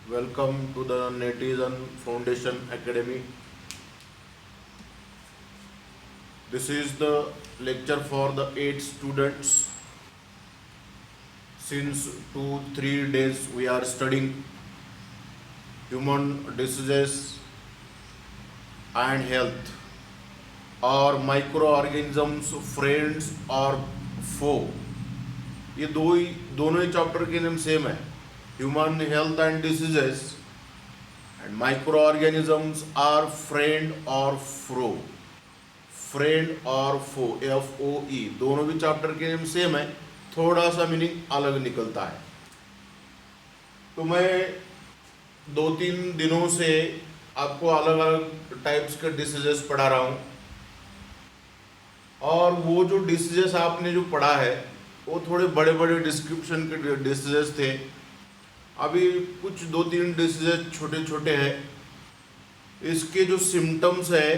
Welcome to the Netizen Foundation Academy. This is the lecture for the 8 students. Since 2-3 days we are studying human diseases and health, or microorganisms friends और foe. ये दोनों ही chapter के name same है, human health and diseases and microorganisms are friend और foe, friend और फो, FOE, दोनों भी चैप्टर के नेम सेम है, थोड़ा सा मीनिंग अलग निकलता है। तो मैं 2-3 दिनों से आपको अलग अलग टाइप्स के डिसीजेस पढ़ा रहा हूँ, और वो जो डिसीजेस आपने जो पढ़ा है वो थोड़े बड़े बड़े डिस्क्रिप्शन के डिसीजेस थे। अभी कुछ 2-3 डिसीजेस छोटे छोटे हैं। इसके जो सिम्टम्स है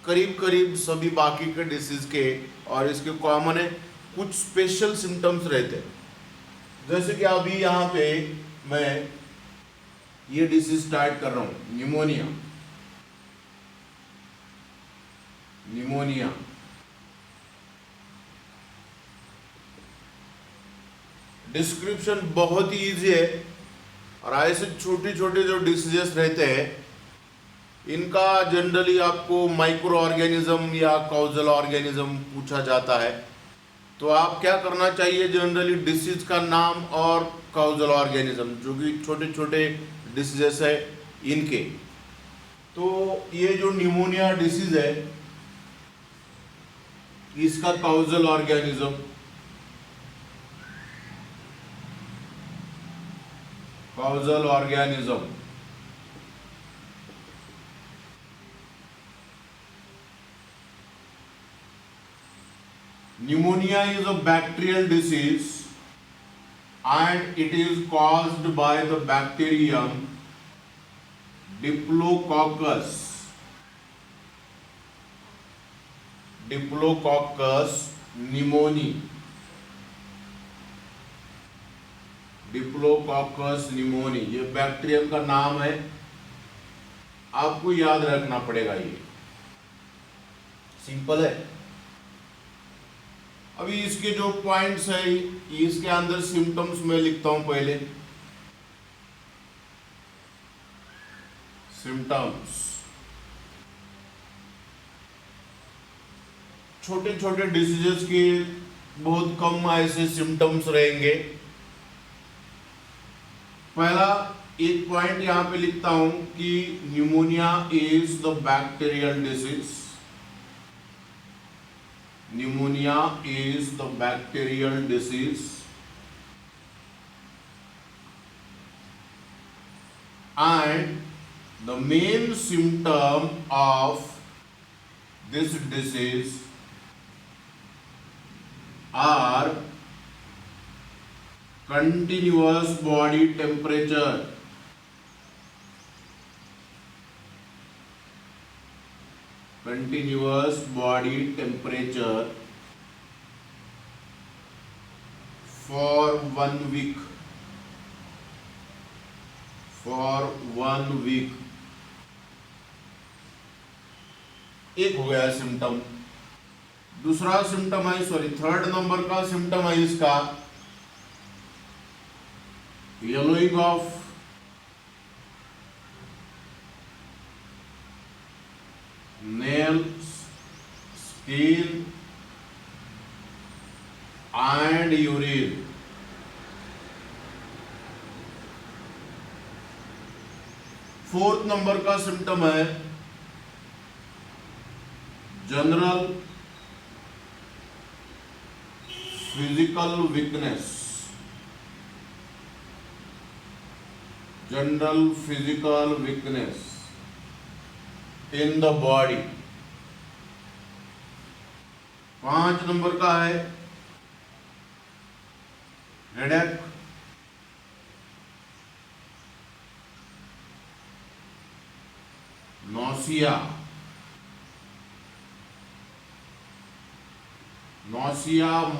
करीब करीब सभी बाकी के डिसीज के, और इसके कॉमन है, कुछ स्पेशल सिम्टम्स रहते हैं। जैसे कि अभी यहाँ पे मैं ये डिसीज स्टार्ट कर रहा हूँ, निमोनिया। निमोनिया डिस्क्रिप्शन बहुत ही इजी है, और ऐसे छोटे छोटे जो डिसीजेस रहते हैं इनका जनरली आपको माइक्रो ऑर्गेनिज्म या कॉजल ऑर्गेनिज्म पूछा जाता है। तो आप क्या करना चाहिए, जनरली डिसीज का नाम और कॉजल ऑर्गेनिज्म, जो कि छोटे छोटे डिसीजेस है इनके। तो ये जो निमोनिया डिसीज है इसका causal organism, causal organism, pneumonia is a bacterial disease and it is caused by the bacterium Diplococcus pneumoniae, Diplococcus pneumoniae, ये बैक्टीरियम का नाम है, आपको याद रखना पड़ेगा। ये सिंपल है। अभी इसके जो पॉइंट्स है इसके अंदर सिम्टम्स में लिखता हूं। पहले सिम्टम्स, छोटे छोटे डिसीजेस के बहुत कम ऐसे सिम्टम्स रहेंगे। पहला एक पॉइंट यहां पे लिखता हूं कि pneumonia is the bacterial disease. Pneumonia is the bacterial disease and the main symptom of this disease are continuous body temperature, continuous body temperature for 1 week, for 1 week। एक हो गया सिम्टम। दूसरा सिम्टम है, थर्ड नंबर का symptom है इसका yellowing of nails, skin and urine। Fourth number का symptom है general physical weakness, general physical weakness in the body. 5 number का है हेडेक, नौसिया,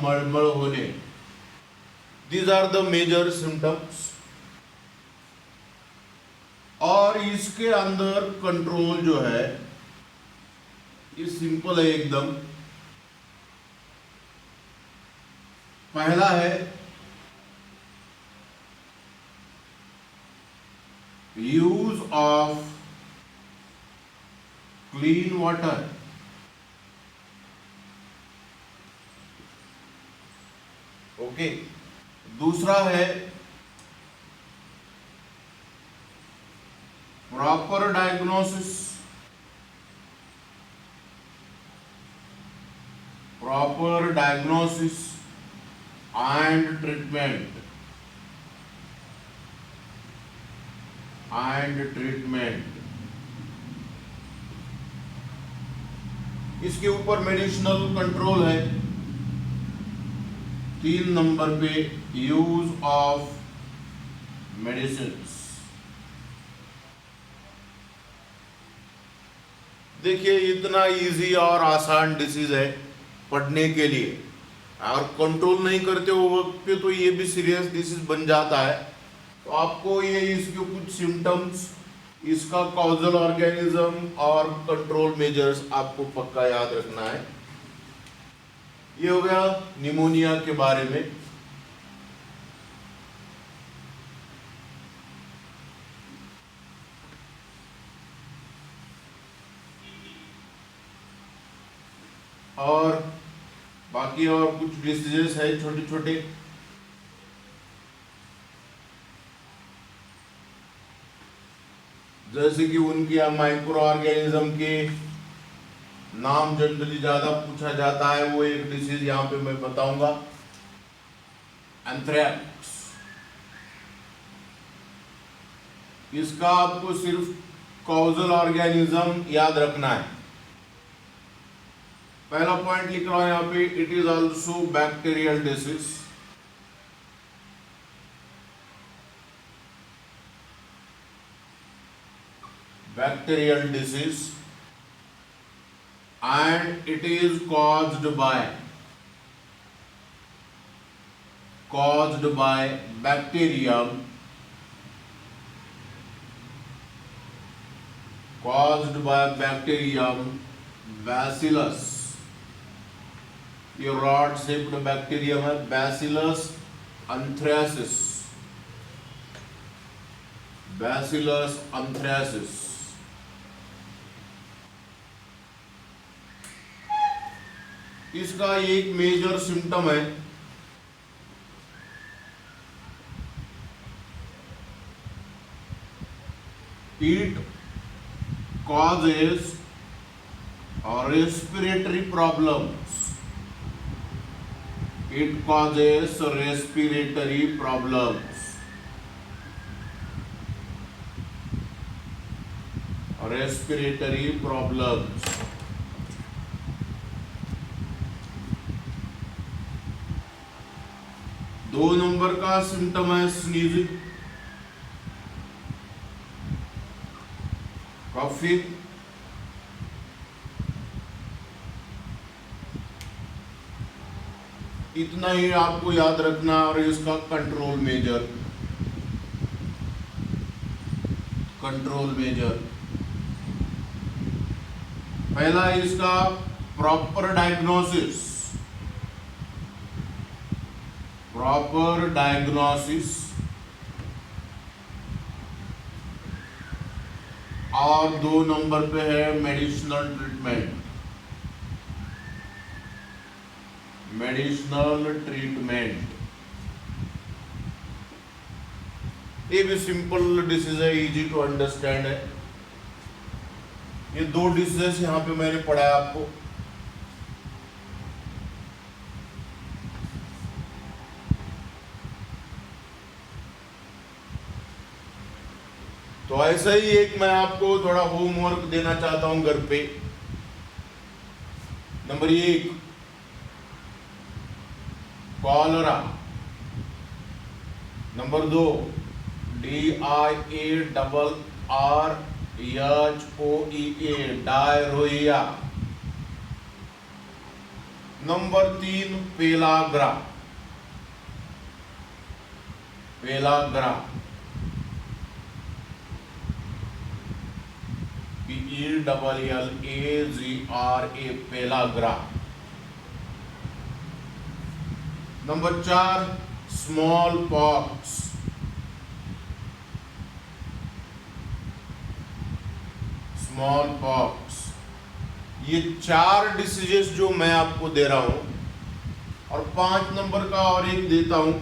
मड़मड़ होने। These are the major symptoms और इसके अंदर कंट्रोल जो है ये सिंपल है एकदम। पहला है use of clean water. Okay, दूसरा है proper diagnosis, proper diagnosis and treatment, इसके ऊपर मेडिसिनल कंट्रोल है। 3 नंबर पे यूज ऑफ मेडिसिन। देखिए इतना इजी और आसान डिसीज है पढ़ने के लिए, और कंट्रोल नहीं करते हो वक्त पे तो ये भी सीरियस डिसीज बन जाता है। तो आपको ये इसके कुछ सिम्टम्स, इसका कॉजल ऑर्गेनिज्म और कंट्रोल मेजर्स आपको पक्का याद रखना है। ये हो गया निमोनिया के बारे में। और बाकी और कुछ डिसीजेस है छोटे छोटे, जैसे कि उनके माइक्रो ऑर्गेनिज्म के नाम जनरली ज्यादा पूछा जाता है। वो एक डिसीज यहाँ पे मैं बताऊंगा, एंथ्रेक्स। इसका आपको सिर्फ कॉजल ऑर्गेनिज्म याद रखना है। पहला पॉइंट लिख रहा हूं यहाँ पे, it is also bacterial disease. Bacterial disease and it is caused by bacterium, bacillus। ये रॉड शेप्ड बैक्टीरियम है, बैसिलस एंथ्रेसिस, इसका एक मेजर सिम्टम है it causes respiratory problems, respiratory problems। 2 number का सिम्टम है स्नीजिंग, कफिंग। इतना ही आपको याद रखना। और इसका कंट्रोल मेजर, पहला है इसका प्रॉपर डायग्नोसिस, और 2 नंबर पे है मेडिसिनल ट्रीटमेंट, ये भी सिंपल डिसीज है, इजी टू अंडरस्टैंड है। ये 2 डिसीजेस यहाँ पे मैंने पढ़ाया आपको। तो ऐसा ही एक मैं आपको थोड़ा होमवर्क देना चाहता हूं घर पे। Number 1 cholera, number 2 DIARRHOEA diarrhoea, number 3 pellagra, PELLAGRA, pellagra. Number 4 small pox. Small pox. ये 4 डिसीजेस जो मैं आपको दे रहा हूं, और 5 नंबर का और एक देता हूं,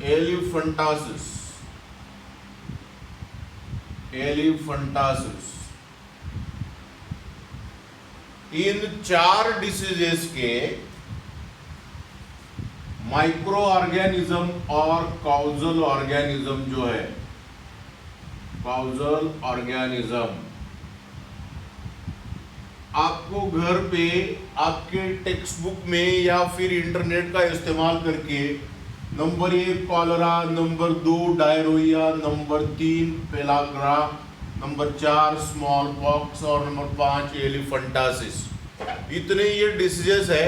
एलिफंटासिस। एलिफंटासिस। इन 4 डिसीजेस के माइक्रो ऑर्गेनिज्म और काउजल ऑर्गेनिज्म जो है, काउजल ऑर्गेनिज्म, आपको घर पे आपके टेक्स्ट बुक में या फिर इंटरनेट का इस्तेमाल करके number 1 cholera, number 2 diarrhoea, number 3 pellagra, number 4 small pox और नंबर 5 एलिफंटासिस, इतने ये डिसीजेस है।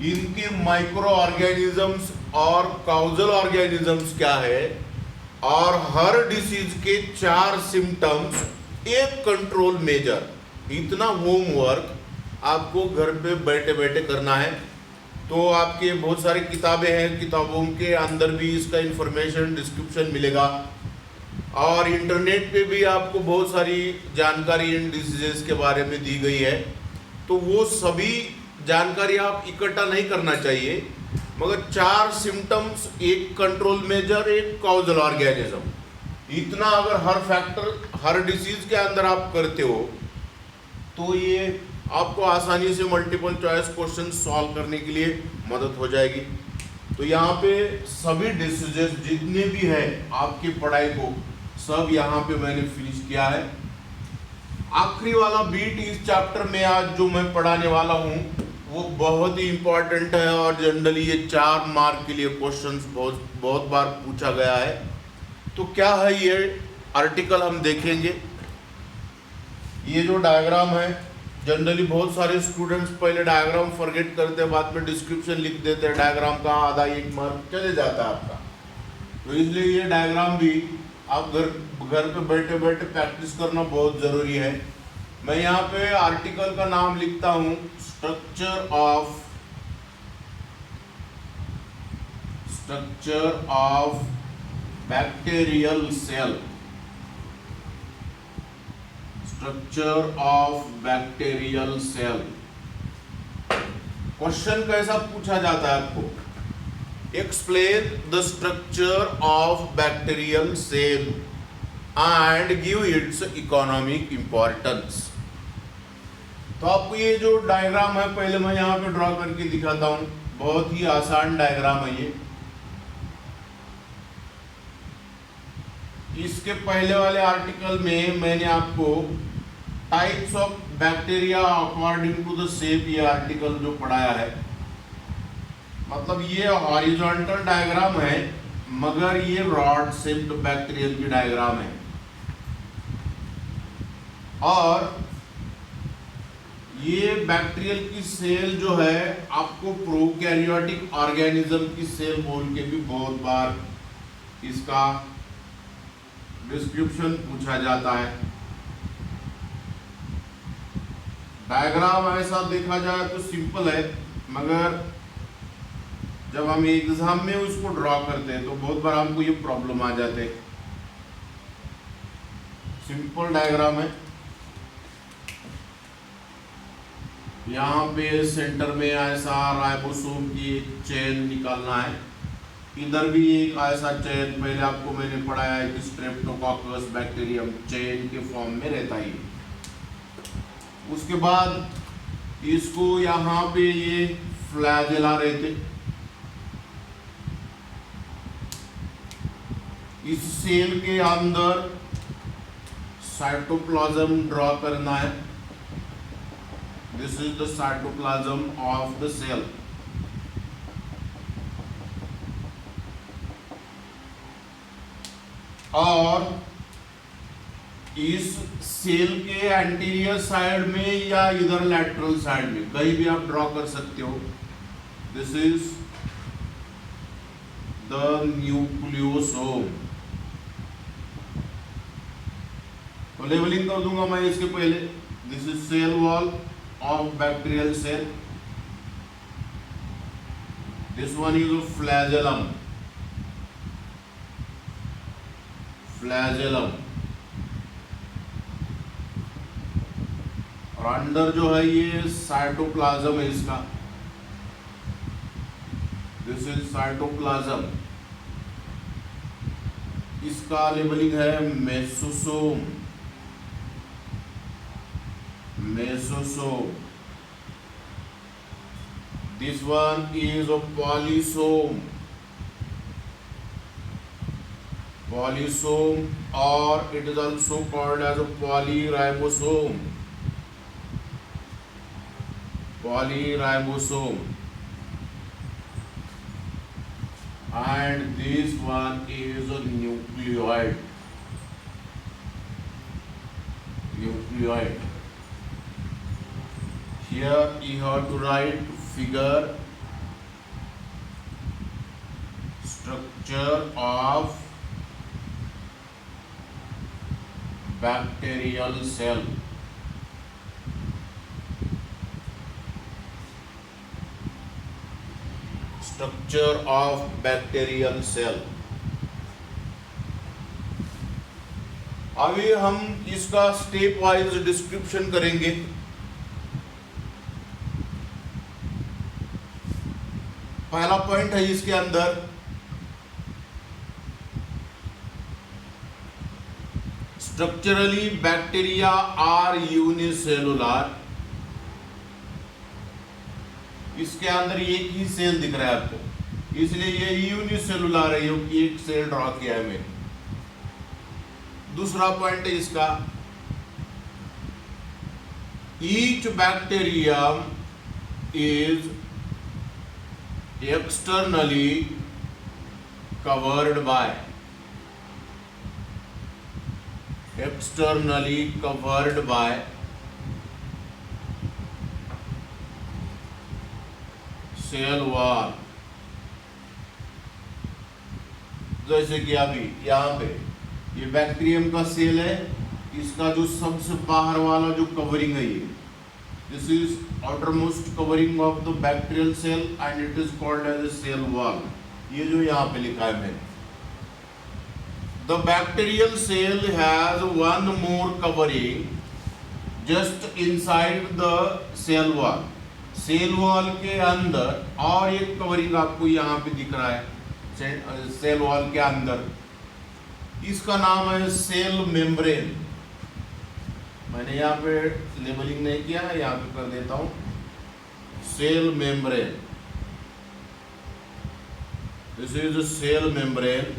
इनके माइक्रो ऑर्गेनिजम्स और काउजल ऑर्गेनिजम्स क्या है, और हर डिसीज के 4 सिम्टम्स, एक कंट्रोल मेजर। इतना होमवर्क आपको घर पे बैठे बैठे करना है। तो आपके बहुत सारी किताबें हैं, किताबों के अंदर भी इसका इंफॉर्मेशन डिस्क्रिप्शन मिलेगा, और इंटरनेट पे भी आपको बहुत सारी जानकारी इन डिसीजेस के बारे में दी गई है। तो वो सभी जानकारी आप इकट्ठा नहीं करना चाहिए, मगर 4 सिम्टम्स, एक कंट्रोल मेजर, एक काउजल ऑर्गेनिज्म, इतना अगर हर फैक्टर, हर डिसीज के अंदर आप करते हो, तो ये आपको आसानी से मल्टीपल चॉइस क्वेश्चन सॉल्व करने के लिए मदद हो जाएगी। तो यहाँ पे सभी डिसीजेस जितने भी है आपकी पढ़ाई को, सब यहाँ पे मैंने फिनिश किया है। आखिरी वाला बीट इस चैप्टर में आज जो मैं पढ़ाने वाला हूँ वो बहुत ही इंपॉर्टेंट है, और जनरली ये 4 मार्क के लिए क्वेश्चंस बहुत बार पूछा गया है। तो क्या है ये आर्टिकल हम देखेंगे। ये जो डायग्राम है, जनरली बहुत सारे स्टूडेंट्स पहले डायग्राम फॉरगेट करते हैं, बाद में डिस्क्रिप्शन लिख देते हैं, डायग्राम का आधा 1 मार्क चले जाता है आपका। तो इसलिए ये डायग्राम भी आप घर पे बैठे बैठे प्रैक्टिस करना बहुत ज़रूरी है। मैं यहाँ पे आर्टिकल का नाम लिखता हूँ, structure of bacterial cell. Structure of bacterial cell. Question कैसा पूछा जाता है आपको, explain the structure of bacterial cell and give its economic importance. तो आपको ये जो डायग्राम है, पहले मैं यहाँ पे ड्रॉ करके दिखाता हूँ। बहुत ही आसान डायग्राम है ये। इसके पहले वाले आर्टिकल में मैंने आपको types of bacteria according to the shape, ये आर्टिकल जो पढ़ाया है, मतलब ये हॉरिजॉन्टल डायग्राम है, मगर ये रॉड शेप्ड बैक्टीरियल की डायग्राम है। और ये बैक्टीरियल की सेल जो है, आपको प्रोकैरियोटिक ऑर्गेनिज्म की सेल बोल के भी बहुत बार इसका डिस्क्रिप्शन पूछा जाता है। डायग्राम ऐसा देखा जाए तो सिंपल है, मगर जब हम एग्जाम में उसको ड्रॉ करते हैं तो बहुत बार हमको ये प्रॉब्लम आ जाते हैं। सिंपल डायग्राम है। यहाँ पे सेंटर में ऐसा राइबोसोम की एक चेन निकालना है, इधर भी एक ऐसा चेन, पहले आपको मैंने पढ़ाया है कि स्ट्रेप्टोकोकस बैक्टीरियम चेन के फॉर्म में रहता है। उसके बाद इसको यहाँ पे ये फ्लैजेला रहते, इस सेल के अंदर साइटोप्लाज्म ड्रॉ करना है। This is the cytoplasm of the cell. और इस सेल के एंटीरियर साइड में या इधर लैटरल साइड में कहीं भी आप ड्रॉ कर सकते हो। This is the nucleosome. तो लेबलिंग कर दूंगा मैं इसके पहले। This is cell wall of bacterial cell. This one is a flagellum. Flagellum. और अंदर जो है ये साइटोप्लाज्म है इसका. This is cytoplasm. इसका लेबलिंग है mesosome. Mesosome. This one is a polysome. Polysome, or it is also called as a polyribosome. Polyribosome. And this one is a nucleoid. Nucleoid. Here you have to write figure structure of bacterial cell. Structure of bacterial cell. अभी हम इसका step wise description करेंगे. पहला point है इसके अंदर structurally bacteria are unicellular. इसके अंदर एक ही सेल दिख रहा है आपको, इसलिए ये यूनिसेलुलर है, एक सेल ड्रॉ किया है मैंने. दूसरा पॉइंट है इसका each bacterium is externally covered by cell wall. जैसे कि अभी यहाँ पे ये बैक्टीरियम का सेल है, इसका जो सबसे बाहर वाला जो कवरिंग है ये, this is outermost covering of the bacterial cell and it is called as a cell wall. ये जो यहाँ पे लिखा है मैंने. The bacterial cell has one more covering just inside the cell wall. Cell wall के अंदर और एक कवरिंग आपको यहाँ पे दिख रहा है सेल वॉल के अंदर. इसका नाम है सेल मेम्ब्रेन. मैंने यहाँ पे लेबलिंग नहीं किया है, यहाँ पे कर देता हूँ. Cell membrane. This is a cell membrane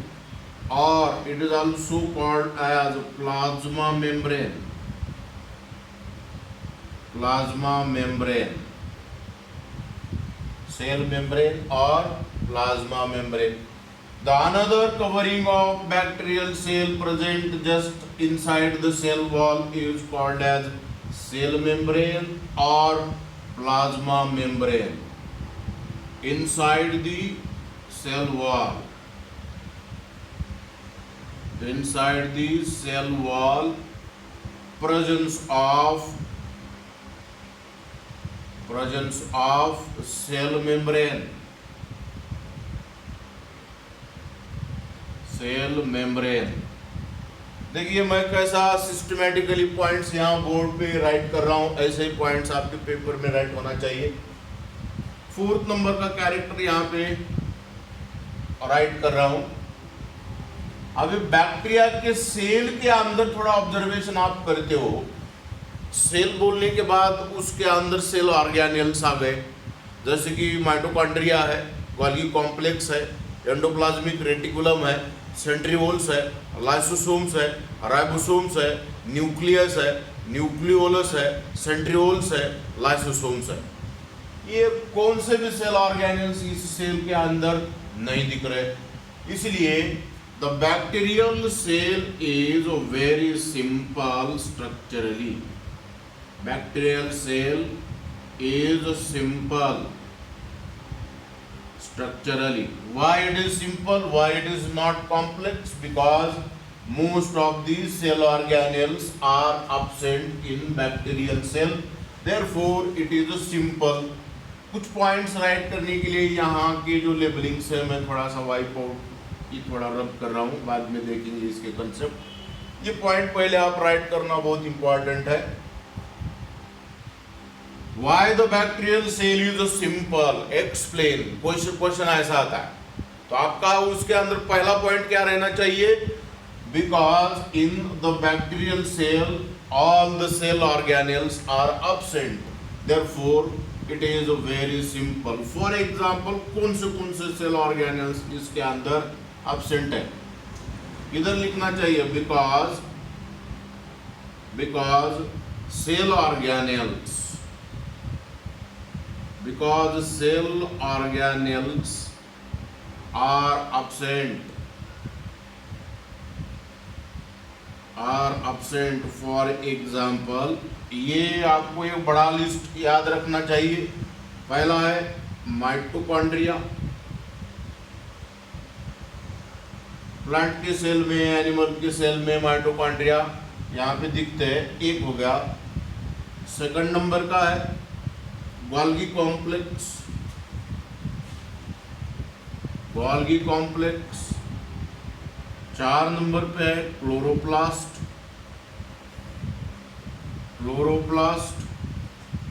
or it is also called as plasma membrane. Plasma membrane. Cell membrane or plasma membrane. The another covering of bacterial cell present just inside the cell wall is called as cell membrane or plasma membrane. Inside the cell wall. Inside the cell wall, presence of cell membrane. Cell membrane. देखिए मैं कैसा systematically points यहाँ board पे write कर रहा हूँ, ऐसे ही पॉइंट्स आपके पेपर में राइट होना चाहिए. 4th नंबर का कैरेक्टर यहाँ पे राइट कर रहा हूँ. अभी बैक्टीरिया के सेल के अंदर थोड़ा ऑब्जर्वेशन आप करते हो. सेल बोलने के बाद उसके अंदर सेल ऑर्गेनेल्स आ गए, जैसे कि माइटोकॉन्ड्रिया है, गोल्गी कॉम्प्लेक्स है, एंडोप्लाज्मिक रेटिकुलम है, सेंट्रिओल्स है, लाइसोसोम्स है, राइबोसोम्स है, न्यूक्लियस है, न्यूक्लियोलस है, सेंट्रिओल्स है, लाइसोसोम्स है. ये कौन से भी सेल ऑर्गेनेल्स इस सेल के अंदर नहीं दिख रहे. इसलिए the bacterial cell is very simple structurally. Bacterial cell is simple structurally. Why it is simple? Why it is not complex? Because Most of the cell organelles are absent in bacterial cell. Therefore, it is a simple. कुछ points right करने के लिए यहाँ के जो labellings है मैं थोड़ा सा वाइप आउट ये थोड़ा रब कर रहा हूँ, बाद में देखेंगे इसके कंसेप्ट। ये पॉइंट पहले आप राइट करना बहुत इंपॉर्टेंट है। Why the bacterial cell is a simple? Explain. Question ऐसा आता है तो आपका उसके अंदर पहला पॉइंट क्या रहना चाहिए? Because in the bacterial cell all the cell organelles are absent. Therefore it is very simple. For example, कौन से सेल ऑर्गेनल्स इसके अंदर absent है? इधर लिखना चाहिए because cell organelles are absent. For example, ये आपको एक बड़ा लिस्ट याद रखना चाहिए। पहला है माइटोकॉन्ड्रिया, प्लांट के सेल में, एनिमल के सेल में माइटोकॉन्ड्रिया यहाँ पे दिखते हैं, एक हो गया। सेकंड नंबर का है गोल्गी कॉम्प्लेक्स। 4 नंबर पे है क्लोरोप्लास्ट।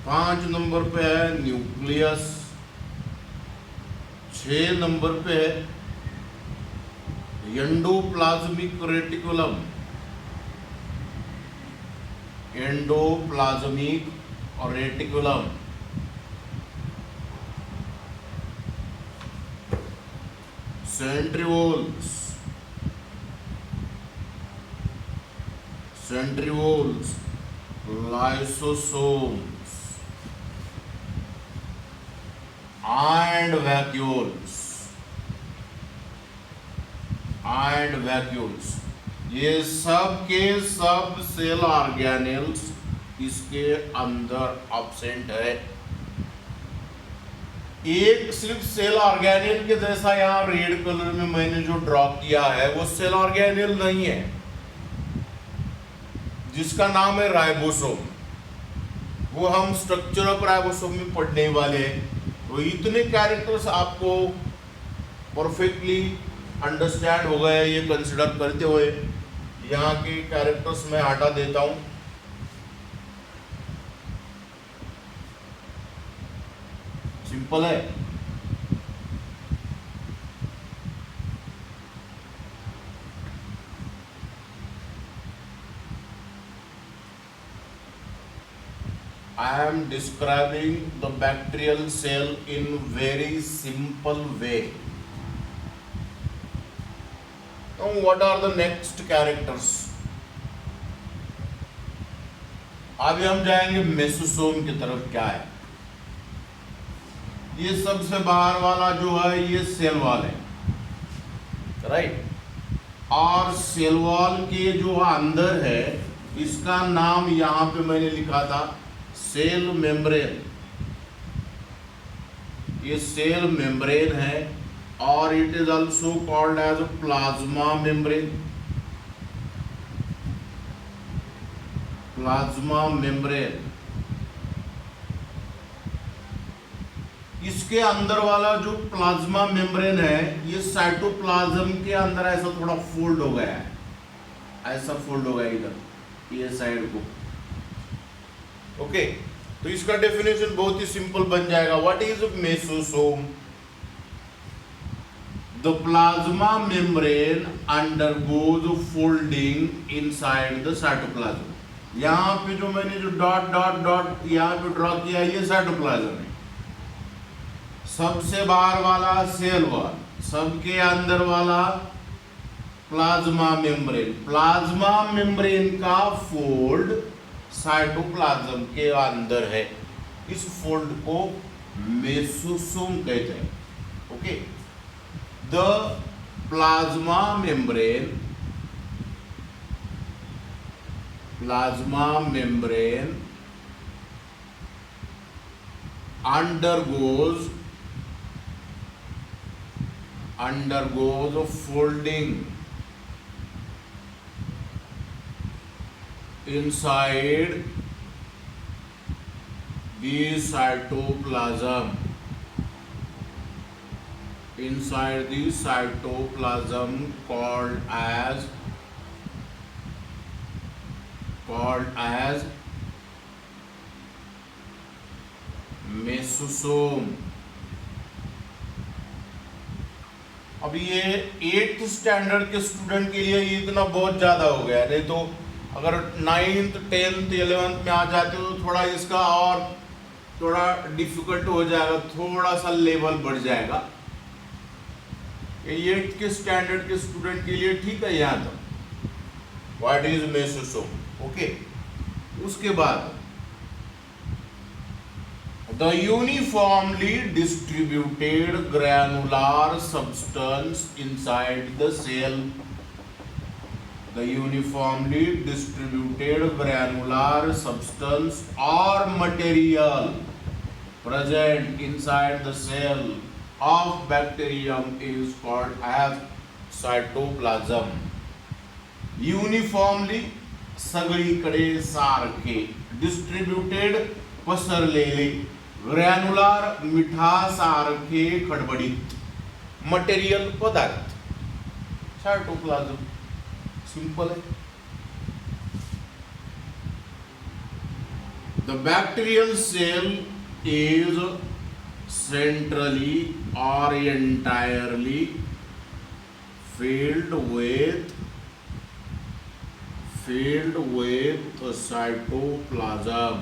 5 नंबर पे है न्यूक्लियस। 6 नंबर पे है endoplasmic reticulum. Centrioles, lysosomes and vacuoles। ये सब के सब सेल ऑर्गेनल्स इसके अंदर एब्सेंट है। एक सिर्फ सेल ऑर्गेनल के जैसा यहाँ रेड कलर में मैंने जो ड्रॉ किया है वो सेल ऑर्गेनल नहीं है, जिसका नाम है राइबोसोम। वो हम स्ट्रक्चर ऑफ राइबोसोम में पढ़ने वाले हैं। तो इतने कैरेक्टर्स आपको परफेक्टली अंडरस्टैंड हो गए ये कंसिडर करते हुए यहाँ के कैरेक्टर्स मैं हटा देता हूँ। सिंपल है। I am describing the bacterial cell in very simple way. Now what are the next characters? अभी हम जाएंगे मेसोसोम की तरफ। क्या है ये? सबसे बाहर वाला जो है ये सेल वॉल है, राइट। और सेल वॉल के जो अंदर है इसका नाम यहाँ पे मैंने लिखा था सेल मेम्ब्रेन। ये सेल मेम्ब्रेन है और it is also called as plasma membrane. इसके अंदर वाला जो प्लाज्मा मेम्ब्रेन है ये साइटोप्लाज्म के अंदर ऐसा थोड़ा फोल्ड हो गया है, ऐसा फोल्ड हो गया इधर ये साइड को। ओके, तो इसका डेफिनेशन बहुत ही सिंपल बन जाएगा। What is mesosome? The plasma membrane undergoes folding inside the cytoplasm. यहाँ पे जो मैंने जो डॉट डॉट डॉट यहाँ पे ड्रॉ किया ये साइटोप्लाज्म है। सबसे बाहर वाला सेल वॉल, सबके अंदर वाला प्लाज्मा मेम्ब्रेन का फोल्ड साइटोप्लाज्म के अंदर है। इस फोल्ड को मेसोसोम कहते हैं। Okay, the plasma membrane undergoes folding inside the cytoplasm, inside the cytoplasm called as mesosome। अब ये 8th स्टैंडर्ड के स्टूडेंट के लिए ये इतना बहुत ज्यादा हो गया, नहीं तो अगर 9th 10th 11th में आ जाते हो तो थोड़ा इसका और थोड़ा डिफिकल्ट हो जाएगा, थोड़ा सा लेवल बढ़ जाएगा। ये 8th के स्टैंडर्ड के स्टूडेंट के लिए ठीक है यहाँ तक, व्हाट इज मेसोसोम। ओके, उसके बाद the uniformly distributed granular substance inside the cell, the uniformly distributed granular substance or material present inside the cell of bacterium is called as cytoplasm। uniformly सगळीकडे सारखे, डिस्ट्रीब्युटेड पसरलेले, granular मिठासारखे खडबडीत, material पदार्थ, cytoplasm. Simple आहे। The bacterial cell is centrally or entirely filled with a cytoplasm।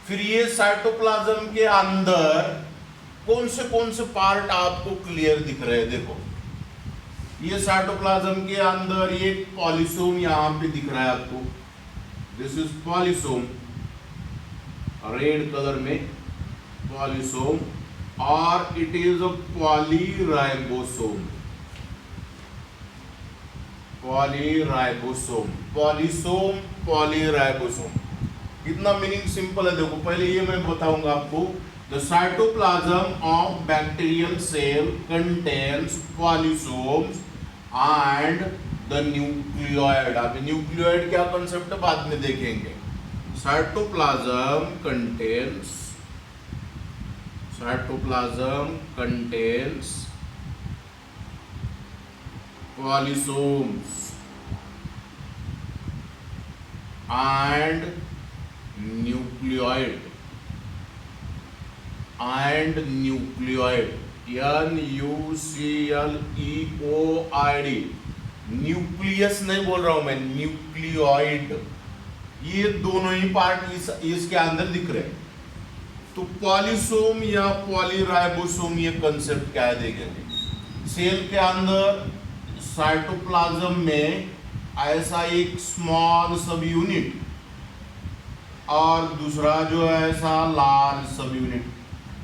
फिर ये cytoplasm के अंदर कौन से पार्ट आपको क्लियर दिख रहे हैं? देखो, ये साइटोप्लाज्म के अंदर ये पॉलीसोम यहां पे दिख रहा है आपको, this is polysome, red colour में पॉलीसोम, और it is a polyribosome. Polysome, polyribosome, कितना मीनिंग सिंपल है। देखो, पहले ये मैं बताऊंगा आपको। The cytoplasm of bacterial cell contains polysomes and the nucleoid. अब न्यूक्लियोइड क्या कंसेप्ट बाद में देखेंगे। साइटोप्लाज्म contains polysomes and nucleoid, NuCleoid, nucleus नहीं बोल रहा हूं मैं, न्यूक्लियोइड। ये दोनों ही पार्ट इसके अंदर दिख रहे हैं। तो पॉलीसोम या पॉलीराइबोसोम, ये कंसेप्ट क्या है देखेंगे। सेल के अंदर साइटोप्लाज्म में ऐसा एक स्मॉल सब यूनिट और दूसरा जो है ऐसा लार्ज सब यूनिट,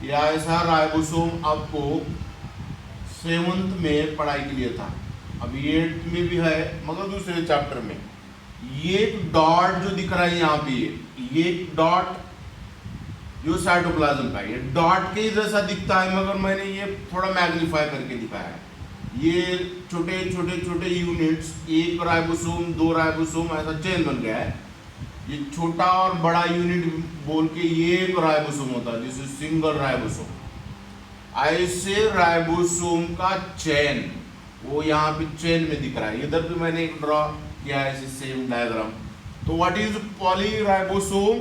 या ऐसा राइबोसोम आपको 7th में पढ़ाई के लिए था, अभी 8th में भी है मगर दूसरे चैप्टर में। ये डॉट जो दिख रहा है यहाँ पे, ये डॉट जो साइटोप्लाज्म का, ये डॉट के जैसा दिखता है मगर मैंने ये थोड़ा मैग्नीफाई करके दिखाया है। ये छोटे छोटे यूनिट्स, एक राइबोसोम, 2 राइबोसोम, ऐसा चेन बन गया है। ये छोटा और बड़ा यूनिट बोल के ये एक राइबोसोम होता है, जिसे सिंगल राइबोसोम। ऐसे राइबोसोम का चेन, वो यहाँ पे चेन में दिख रहा है। इधर भी मैंने एक ड्रॉ किया है ऐसे सेम डायग्राम। तो what is polyribosome?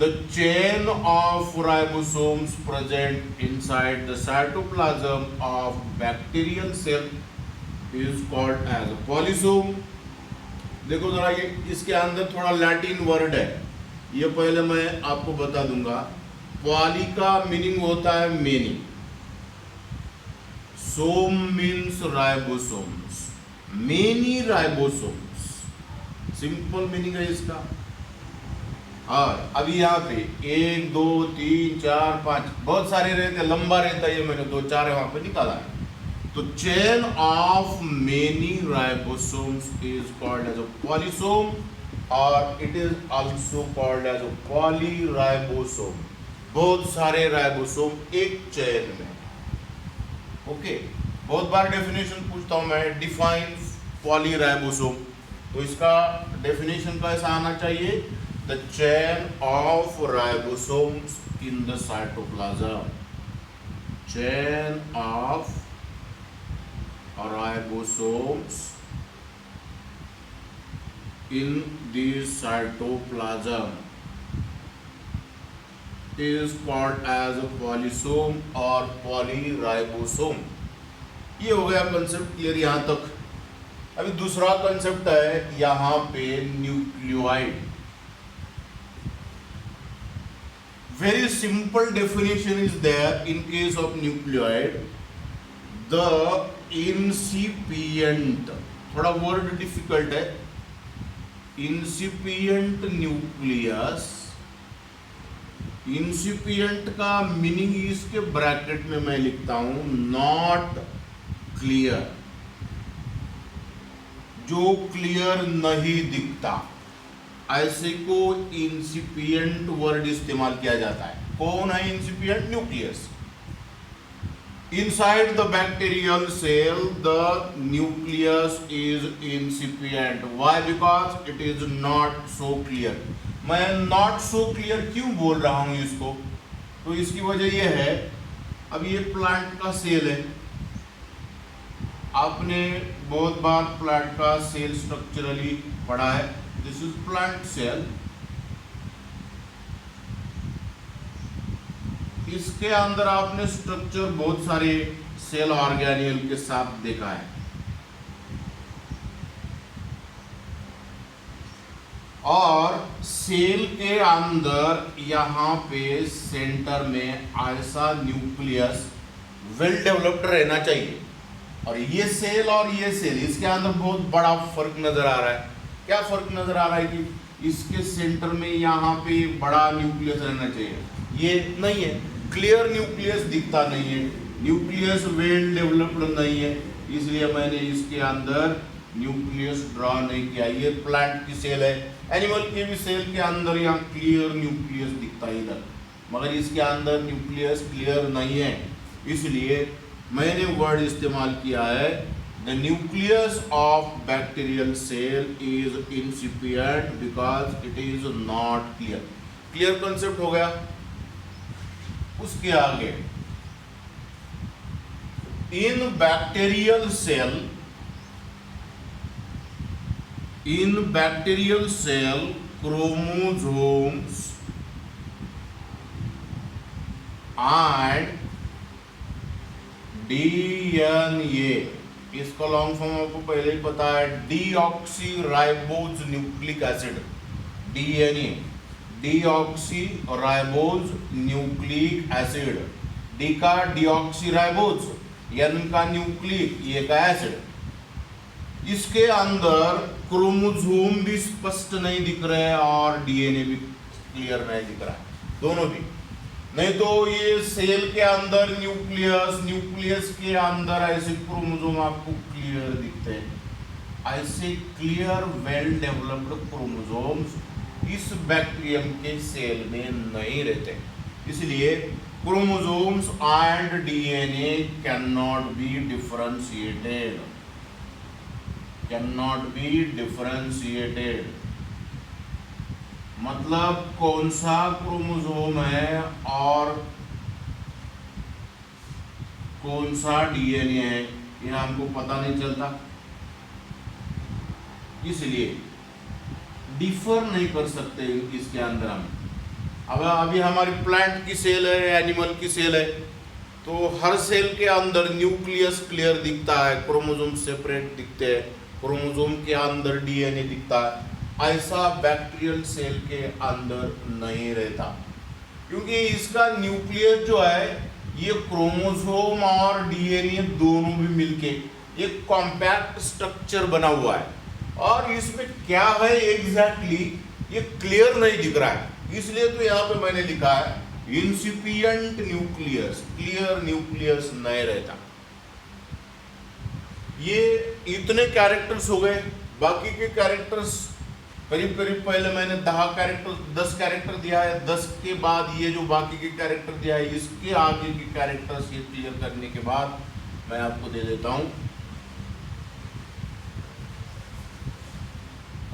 The chain of ribosomes present inside the cytoplasm of bacterial cell is called as a polysome। देखो जरा, ये इसके अंदर थोड़ा लैटिन वर्ड है, ये पहले मैं आपको बता दूंगा। पॉली का मीनिंग होता है many, some means ribosomes, many ribosomes, simple meaning है इसका। और अभी यहाँ पे 1 2 3 4 5 बहुत सारे रहते, लंबा रहता है, ये मैंने 2-4 वहां पे निकाला है। तो chain of many ribosomes is called as a polysome, और it is also called as a polyribosome. बहुत सारे राइबोसोम एक चेन में। ओके, बहुत बार डेफिनेशन पूछता हूं मैं, डिफाइन पॉलीराइबोसोम, तो इसका डेफिनेशन कैसा आना चाहिए, the chain of ribosomes in the cytoplasm, chain of ribosomes in the cytoplasm is called as a polysome or polyribosome। ये हो गया कंसेप्ट क्लियर यहाँ तक। अभी दूसरा कंसेप्ट है यहाँ पे nucleoid. Very simple definition is there in case of nucleoid, the incipient, थोड़ा वर्ड डिफिकल्ट है, इंसिपिएंट न्यूक्लियस, इंसिपिएंट का मीनिंग इसके ब्रैकेट में मैं लिखता हूं नॉट क्लियर, जो क्लियर नहीं दिखता, ऐसे को इंसिपिएंट वर्ड इस्तेमाल किया जाता है। कौन है इंसिपिएंट? Nucleus. Inside the bacterial cell, the nucleus is incipient. Why? Because it is not so clear. मैं not so clear क्यों बोल रहा हूँ इसको? तो इसकी वजह यह है, अब ये प्लांट का सेल है, आपने बहुत बार प्लांट का सेल स्ट्रक्चरली पढ़ा है। This is plant cell. इसके अंदर आपने स्ट्रक्चर बहुत सारे सेल ऑर्गेनेल के साथ देखा है, और सेल के अंदर यहाँ पे सेंटर में ऐसा न्यूक्लियस वेल डेवलप्ड रहना चाहिए। और ये सेल और ये सेल, इसके अंदर बहुत बड़ा फर्क नजर आ रहा है। क्या फर्क नजर आ रहा है कि इसके सेंटर में यहाँ पे बड़ा न्यूक्लियस रहना चाहिए, ये नहीं है, क्लियर न्यूक्लियस दिखता नहीं है, न्यूक्लियस वेल डेवलप्ड नहीं है, इसलिए मैंने इसके अंदर न्यूक्लियस ड्रॉ नहीं किया। ये प्लांट की सेल है, एनिमल के भी सेल के अंदर यहाँ क्लियर न्यूक्लियस दिखता है इधर, मगर इसके अंदर न्यूक्लियस क्लियर नहीं है, इसलिए मैंने वर्ड इस्तेमाल किया है the nucleus of bacterial cell is incipient because it is not clear. Clear concept हो गया। उसके आगे, in bacterial cell chromosomes and DNA, इसका लॉन्ग फॉर्म आपको पहले ही पता है, deoxyribose nucleic acid, DNA, deoxyribose nucleic acid, D का डीऑक्सीराइबोज, एन का न्यूक्लिक, ए का एसिड। इसके अंदर क्रोमोसोम भी स्पष्ट नहीं दिख रहे हैं और डीएनए भी क्लियर नहीं दिख रहा है, दोनों भी नहीं। तो ये सेल के अंदर न्यूक्लियस, न्यूक्लियस के अंदर ऐसे क्रोमोसोम आपको क्लियर दिखते हैं। ऐसे क्लियर वेल डेवलप्ड क्रोमोसोम्स इस बैक्टीरियम के सेल में नहीं रहते, इसलिए chromosomes and DNA can not be differentiated, मतलब कौन सा क्रोमोसोम है और कौन सा डीएनए है, यह हमको पता नहीं चलता, इसलिए डिफर नहीं कर सकते इसके अंदर हम। अब अभी हमारी प्लांट की सेल है, एनिमल की सेल है, तो हर सेल के अंदर न्यूक्लियस क्लियर दिखता है, क्रोमोसोम सेपरेट दिखते हैं, क्रोमोसोम के अंदर डीएनए दिखता है। ऐसा बैक्टीरियल सेल के अंदर नहीं रहता, क्योंकि इसका न्यूक्लियस जो है ये क्रोमोसोम और डीएनए दोनों भी मिलके एक कॉम्पैक्ट स्ट्रक्चर बना हुआ है, और इसमें क्या है एग्जैक्टली ये क्लियर नहीं दिख रहा है, इसलिए तो यहाँ पे मैंने लिखा है इंसिपिएंट न्यूक्लियस, क्लियर न्यूक्लियस नहीं रहता। ये इतने कैरेक्टर्स हो गए, बाकी के कैरेक्टर्स करीब करीब पहले मैंने 10 कैरेक्टर दिया है, 10 के बाद ये जो बाकी के कैरेक्टर दिया है, इसके आगे के कैरेक्टर्स ये क्लियर करने के बाद मैं आपको दे देता हूं।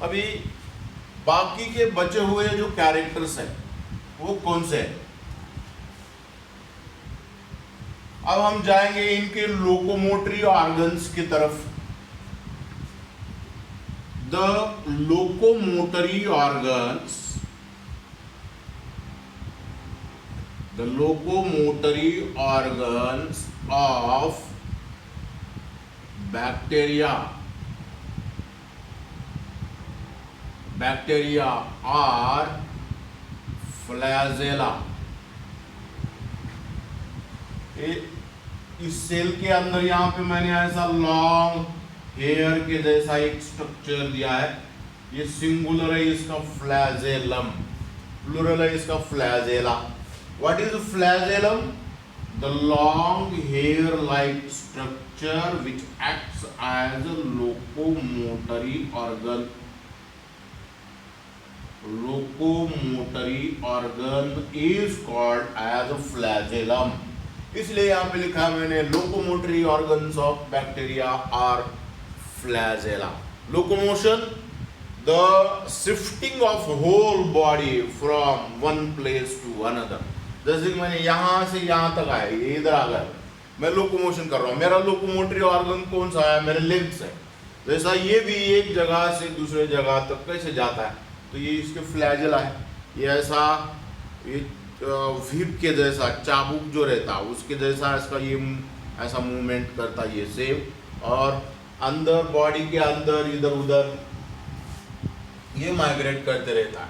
अभी बाकी के बचे हुए जो कैरेक्टर्स हैं वो कौन से हैं? अब हम जाएंगे इनके लोकोमोटरी ऑर्गन्स की तरफ। The locomotory organs, the locomotory organs of bacteria are flagella। इस सेल के अंदर यहां पे मैंने ऐसा लॉन्ग हेयर के जैसा एक स्ट्रक्चर दिया है। ये सिंगुलर है इसका फ्लैजेलम, प्लूरल है इसका flagella. What is flagellum? The long hair-like structure which acts as a locomotory organ. Locomotory organ is called as a flagellum. इसलिए यहाँ पे लिखा है मैंने locomotory organs of bacteria are flagella. Locomotion, the shifting of whole body from one place to another. जैसे कि मैंने यहां से यहां तक आया, ये इधर आ गया, मैं लोकोमोशन कर रहा हूं। मेरा लोकोमोटरी ऑर्गन कौन सा है? मेरे लेग्स है। जैसा ये भी एक जगह से दूसरे जगह तक कैसे जाता है, तो ये इसके फ्लैजेला है। ये ऐसा व्हीप के जैसा, चाबुक जो रहता है उसके जैसा इसका ये ऐसा मूवमेंट करता है ये सेव, और अंदर बॉडी के अंदर इधर उधर ये माइग्रेट करते रहता है।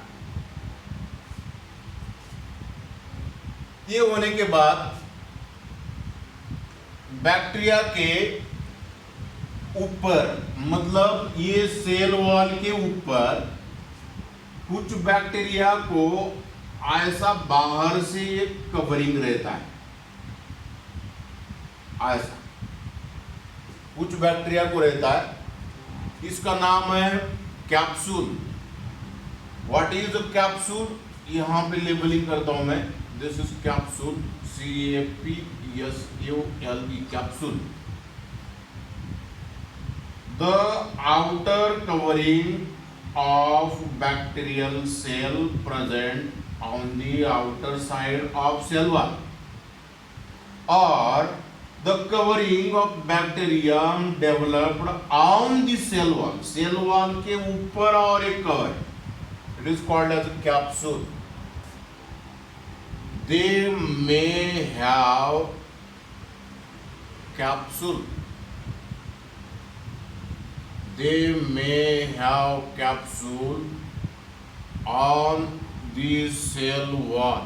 ये होने के बाद बैक्टीरिया के ऊपर, मतलब ये सेल वॉल के ऊपर कुछ बैक्टीरिया को ऐसा बाहर से एक कवरिंग रहता है। ऐसा कुछ बैक्टीरिया को रहता है, इसका नाम है capsule. What is the capsule? यहां पे लेबलिंग करता हूं मैं। This is capsule, C-A-P-S-U-L-E, capsule. The outer covering of bacterial cell present on the outer side of cell wall, or the covering of bacterium developed on the cell wall. Cell wall के ऊपर और एक cover, it is called as a capsule. They may have capsule. They may have capsule on the cell wall.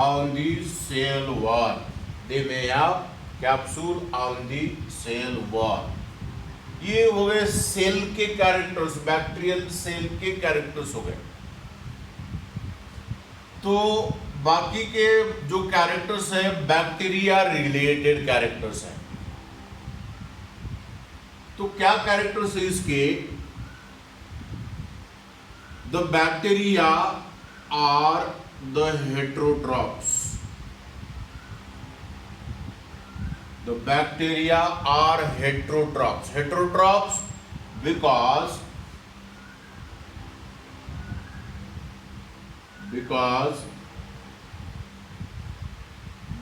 On the cell wall. They may have capsule on the cell wall. ये हो गए cell के characters, bacterial cell के characters हो गए। तो बाकी के जो कैरेक्टर्स हैं बैक्टीरिया रिलेटेड कैरेक्टर्स हैं। तो क्या कैरेक्टर्स है इसके? The bacteria are the heterotrophs. The bacteria are heterotrophs. Heterotrophs because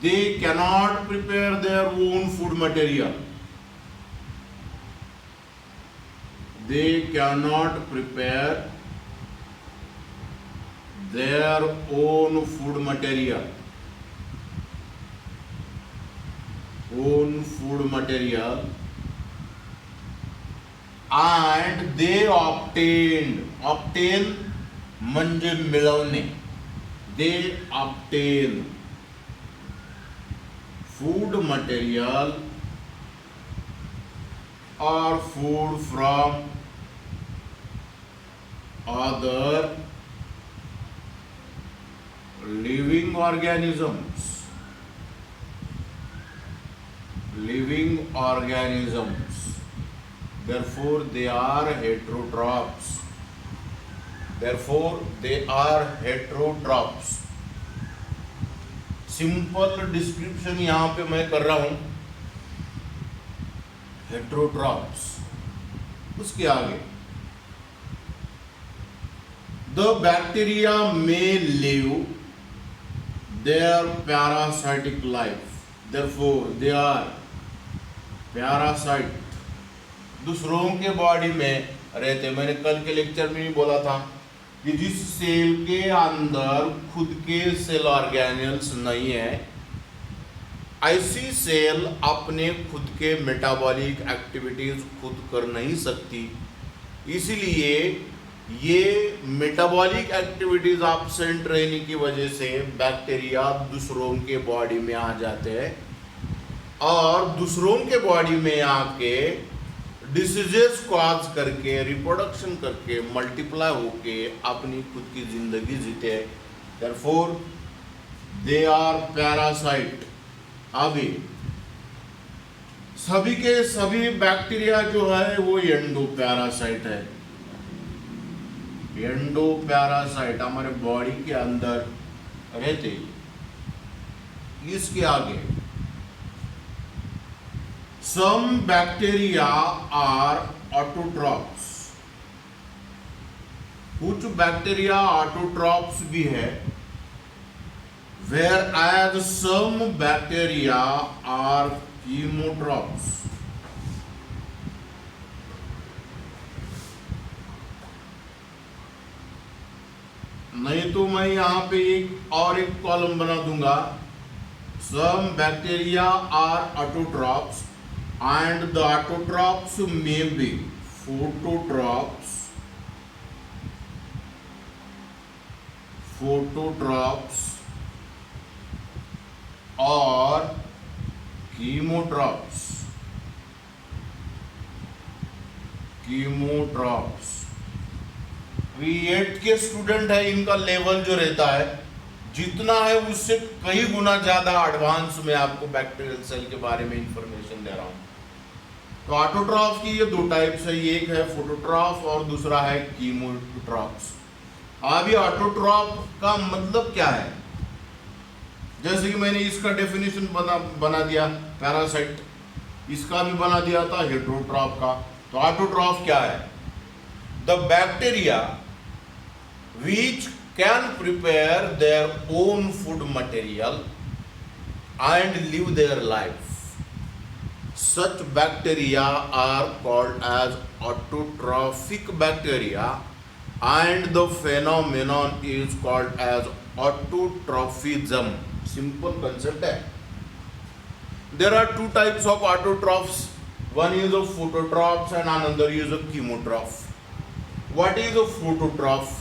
they cannot prepare their own food material. They cannot prepare their own food material. Own food material, and they obtain म्हणजे मिळवणे, they obtain food material or food from other living organisms. Living organisms, therefore they are heterotrophs. Simple description यहां पे मैं कर रहा हूं, heterotrophs. उसके आगे द बैक्टीरिया में live their parasitic life, therefore they are parasite, दूसरों के बॉडी में रहते। मैंने कल के लेक्चर में भी बोला था कि जिस सेल के अंदर खुद के सेल ऑर्गेनेल्स नहीं है, ऐसी सेल अपने खुद के मेटाबॉलिक एक्टिविटीज खुद कर नहीं सकती, इसलिए ये मेटाबॉलिक एक्टिविटीज एब्सेंट रहने की वजह से बैक्टीरिया दूसरों के बॉडी में आ जाते हैं और दूसरों के बॉडी में आके डिसीजेस कॉज करके, रिप्रोडक्शन करके, मल्टीप्लाई होके अपनी खुद की जिंदगी जीते हैं। Therefore they are parasite. अभी सभी के सभी बैक्टीरिया जो है वो एंडो पैरासाइट है। एंडो पैरासाइट हमारे बॉडी के अंदर रहते। इसके आगे सम बैक्टीरिया आर ऑटोट्रॉप्स, कुछ बैक्टीरिया ऑटोट्रॉप्स भी है, whereas some bacteria are chemotrophs। नहीं तो मैं यहां पे एक कॉलम बना दूंगा, some bacteria are autotrophs and the autotrophs may be phototrophs, और chemotrophs। अभी 8th के स्टूडेंट है, इनका लेवल जो रहता है जितना है उससे कई गुना ज्यादा एडवांस में आपको बैक्टीरियल सेल के बारे में इंफॉर्मेशन दे रहा हूं। तो ऑटोट्रॉफ की ये दो टाइप्स है, एक है फोटोट्रॉफ और दूसरा है कीमोट्रॉफ्स। अभी ऑटोट्रॉफ का मतलब क्या है, जैसे कि मैंने इसका डेफिनेशन बना दिया पैरासाइट, इसका भी बना दिया था हेट्रोट्रॉफ का। तो ऑटोट्रॉफ क्या है? The bacteria which can prepare their own food material and live their life. Such bacteria are called as autotrophic bacteria and the phenomenon is called as autotrophism. Simple concept है। There are two types of autotrophs. One is a phototroph and another is a chemotroph. What is a phototroph?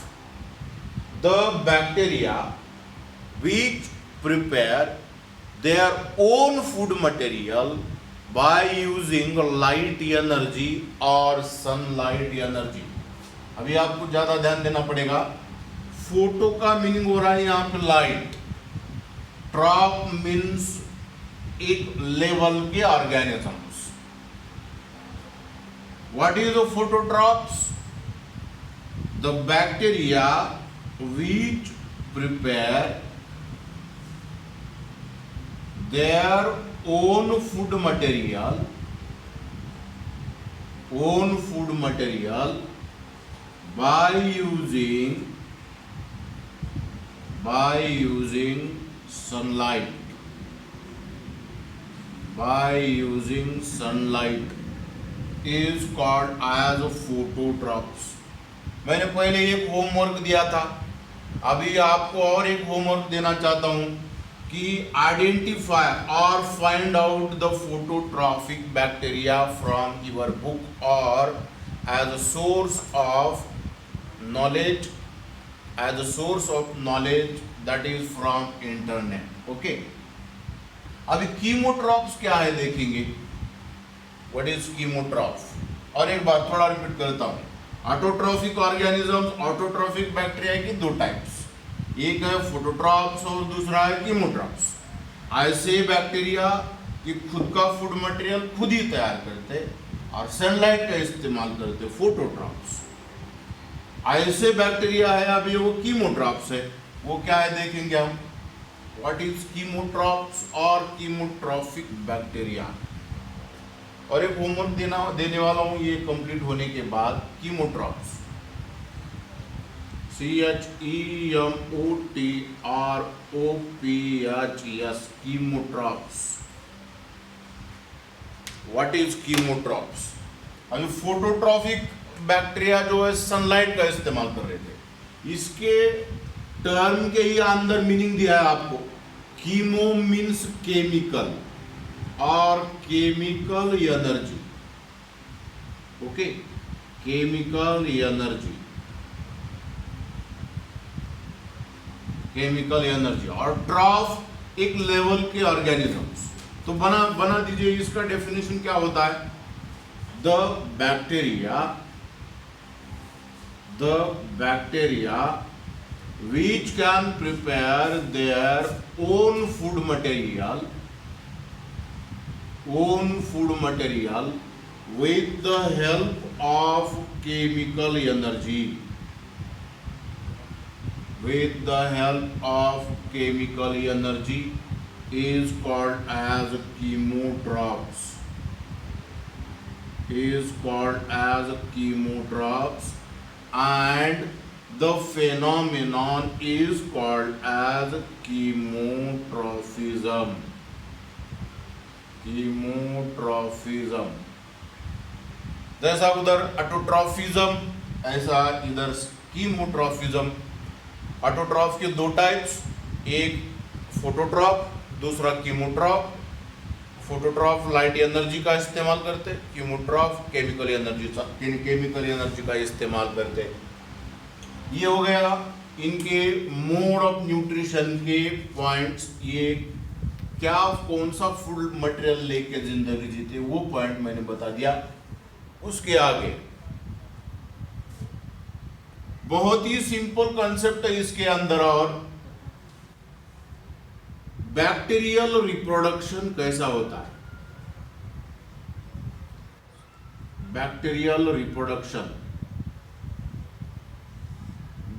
The bacteria which prepare their own food material by using light energy or sunlight energy। अभी आपको ज्यादा ध्यान देना पड़ेगा। Photo का meaning हो रहा है यहाँ पे लाइट, ट्रॉप मीन्स एक लेवल के organisms. What is the फोटोट्रॉप्स? The bacteria which prepare their own food material by using sunlight is called as phototrophs। मैंने पहले एक होमवर्क दिया था, अभी आपको और एक होमवर्क देना चाहता हूं कि आइडेंटिफाई और find out the phototrophic bacteria from your book और as a source of knowledge that is from internet. Okay, अभी कीमोट्रॉफ्स क्या है देखेंगे। What is chemotroph? और एक बार थोड़ा रिपीट करता हूं। ऑटोट्रॉफिक ऑर्गेनिजम्स, ऑटोट्रॉफिक बैक्टीरिया की दो टाइप्स, एक है फोटोट्रॉफ्स और दूसरा है कीमोट्रॉफ्स। ऐसे बैक्टीरिया कि खुद का फूड मटेरियल खुद ही तैयार करते और सनलाइट का इस्तेमाल करते, फोटोट्रॉफ्स। ऐसे बैक्टीरिया है अभी वो कीमोट्रॉफ्स है। वो क्या है देखेंगे हम। व्हाट इज कीमोट्रॉप्स और कीमोट्रॉफिक बैक्टीरिया। और एक होमवर्क देने वाला हूं ये कंप्लीट होने के बाद। कीमोट्रॉप्स, CHEMOTROPHES, कीमोट्रॉप्स। What is कीमोट्रॉप्स। अभी फोटोट्रॉफिक बैक्टीरिया जो है सनलाइट का इस्तेमाल कर रहे थे, इसके टर्म के ही अंदर मीनिंग दिया है आपको। कीमो मीन्स केमिकल और chemical energy, okay, chemical energy, chemical energy. और ट्रॉफ एक लेवल के ऑर्गेनिजम्स। तो बना दीजिए, इसका डेफिनेशन क्या होता है। The bacteria which can prepare their own food material with the help of chemical energy, is called as chemotrophs, and the phenomenon is called as chemotrophism. जैसा उधर ऑटोट्रॉफिज्म, ऐसा इधर कीमोट्रॉफिज्म। ऑटोट्रॉफ के दो टाइप्स, एक फोटोट्रॉफ, दूसरा कीमोट्रॉफ। फोटोट्रॉफ लाइट एनर्जी का इस्तेमाल करते, कीमोट्रॉफ केमिकल एनर्जी का इस्तेमाल करते। ये हो गया इनके मोड ऑफ न्यूट्रिशन के पॉइंट्स। ये क्या कौन सा फूड मटेरियल लेके जिंदगी जीते वो पॉइंट मैंने बता दिया। उसके आगे बहुत ही सिंपल कॉन्सेप्ट है इसके अंदर। और बैक्टीरियल रिप्रोडक्शन कैसा होता है। Bacterial reproduction,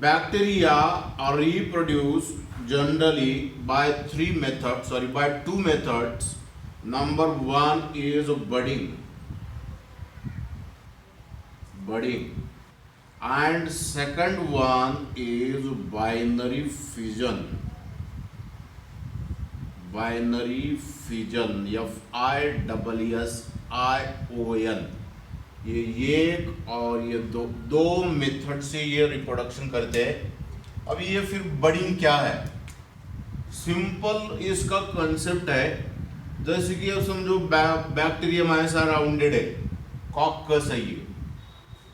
bacteria are reproduced generally by two methods. Number one is budding, and second one is binary fission, FISSION। ये एक और ये दो मेथड से ये रिप्रोडक्शन करते हैं। अब ये फिर बडिंग क्या है। सिंपल इसका कंसेप्ट है, जैसे कि अब समझो बैक्टीरियम ऐसा राउंडेड है, कॉकस है ये।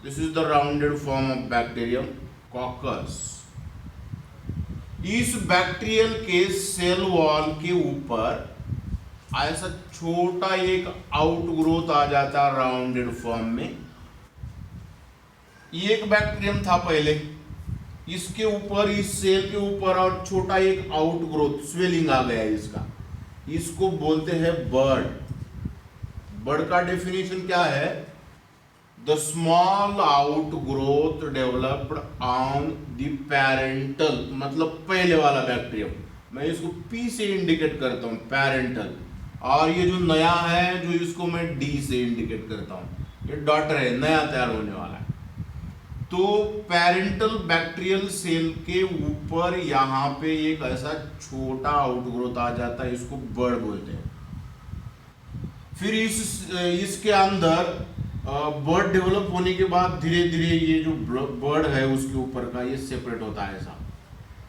This is the rounded form of bacterium, caucus. इस बैक्टीरियल के सेल वॉल के ऊपर ऐसा छोटा एक आउटग्रोथ आ जाता है राउंडेड फॉर्म में। ये एक बैक्टीरियम था पहले, इसके ऊपर, इस सेल के ऊपर और छोटा एक आउटग्रोथ, स्वेलिंग आ गया इसका। इसको बोलते हैं बर्ड का डेफिनेशन क्या है। The small outgrowth developed on the parental, मतलब पहले वाला बैक्टीरियम। मैं इसको पी से इंडिकेट करता हूं, पेरेंटल। और ये जो नया है, जो इसको मैं डी से इंडिकेट करता हूं, ये डॉटर है, नया तैयार होने वाला है। तो पेरेंटल बैक्टीरियल सेल के ऊपर यहां पे एक ऐसा छोटा आउटग्रोथ आ जाता है, इसको बर्ड बोलते हैं। फिर इसके अंदर बर्ड डेवलप होने के बाद धीरे धीरे ये जो बर्ड है उसके ऊपर का ये सेपरेट होता है, ऐसा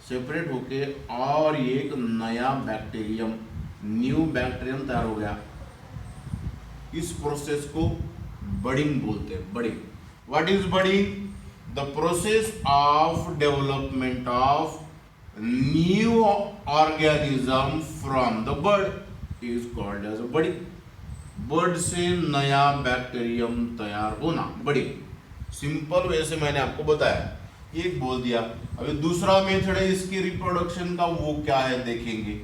सेपरेट होके और एक नया बैक्टीरियम, न्यू बैक्टीरियम तैयार हो गया। इस प्रोसेस को बडिंग बोलते हैं, budding. What is budding? The process of development of new organism from the bud is called as budding. Bud से नया बैक्टीरियम तैयार होना, बडिंग। सिंपल वे से मैंने आपको बताया, एक बोल दिया। अभी दूसरा मेथड है इसकी रिप्रोडक्शन का, वो क्या है देखेंगे।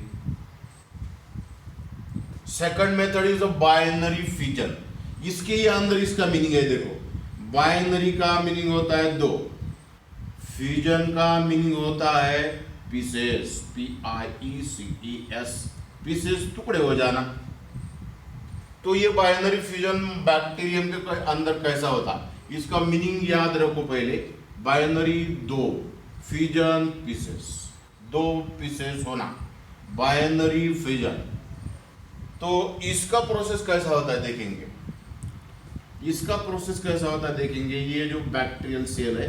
Second method is a binary fission. इसके ही अंदर इसका मीनिंग है, देखो। बाइनरी का मीनिंग होता है दो, फ्यूजन का मीनिंग होता है पीसेस, PIECES, पीसेस, टुकड़े हो जाना। तो ये बाइनरी फ्यूजन बैक्टीरियम के अंदर कैसा होता, इसका मीनिंग याद रखो पहले। बाइनरी दो, फ्यूजन पीसेस, दो पीसेस होना, बाइनरी फ्यूजन। तो इसका प्रोसेस कैसा होता है देखेंगे, इसका प्रोसेस कैसा होता है देखेंगे। ये जो बैक्टीरियल सेल है,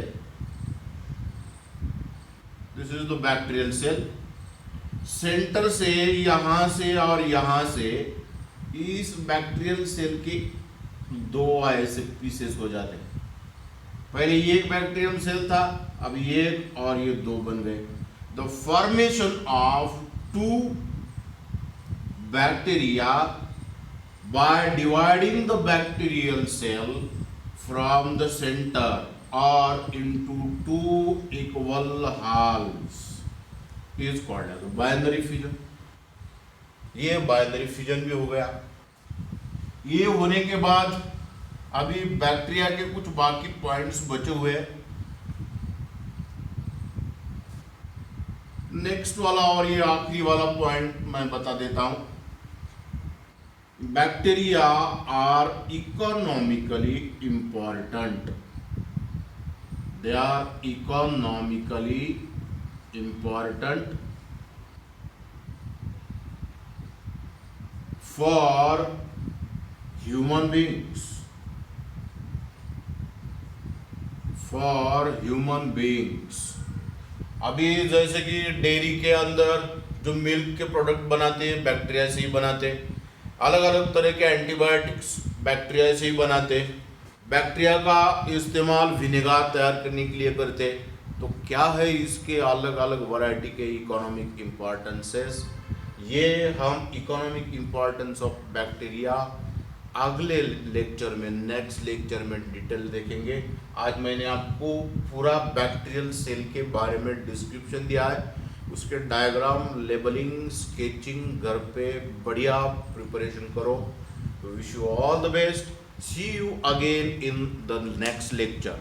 this is the bacterial cell. Centre से, यहां से और यहां से इस बैक्टीरियल सेल के दो ऐसे पीसेस हो जाते हैं। पहले ये एक बैक्टीरियल सेल था, अब ये और ये दो बन गए। The formation of two bacteria by dividing the bacterial cell from the center or into two equal halves is called as binary fission। ये बाइनरी फ्यूजन भी हो गया। ये होने के बाद अभी बैक्टीरिया के कुछ बाकी पॉइंट्स बचे हुए हैं। नेक्स्ट वाला और ये आखिरी वाला पॉइंट मैं बता देता हूं। Bacteria are economically important. They are economically important for human beings. For human beings. अभी जैसे कि डेयरी के अंदर जो मिल्क के प्रोडक्ट बनाते हैं, बैक्टीरिया से ही बनाते हैं। अलग अलग तरह के एंटीबायोटिक्स बैक्टीरिया से ही बनाते। बैक्टीरिया का इस्तेमाल विनेगर तैयार करने के लिए करते। तो क्या है इसके अलग अलग वैरायटी के इकोनॉमिक इम्पोर्टेंसेस, ये हम इकोनॉमिक इम्पोर्टेंस ऑफ बैक्टीरिया अगले लेक्चर में, नेक्स्ट लेक्चर में डिटेल देखेंगे। आज मैंने आपको पूरा बैक्टीरियल सेल के बारे में डिस्क्रिप्शन दिया है, उसके डायग्राम, लेबलिंग, स्केचिंग घर पे बढ़िया प्रिपरेशन करो। Wish you all the best. See you again in the next lecture.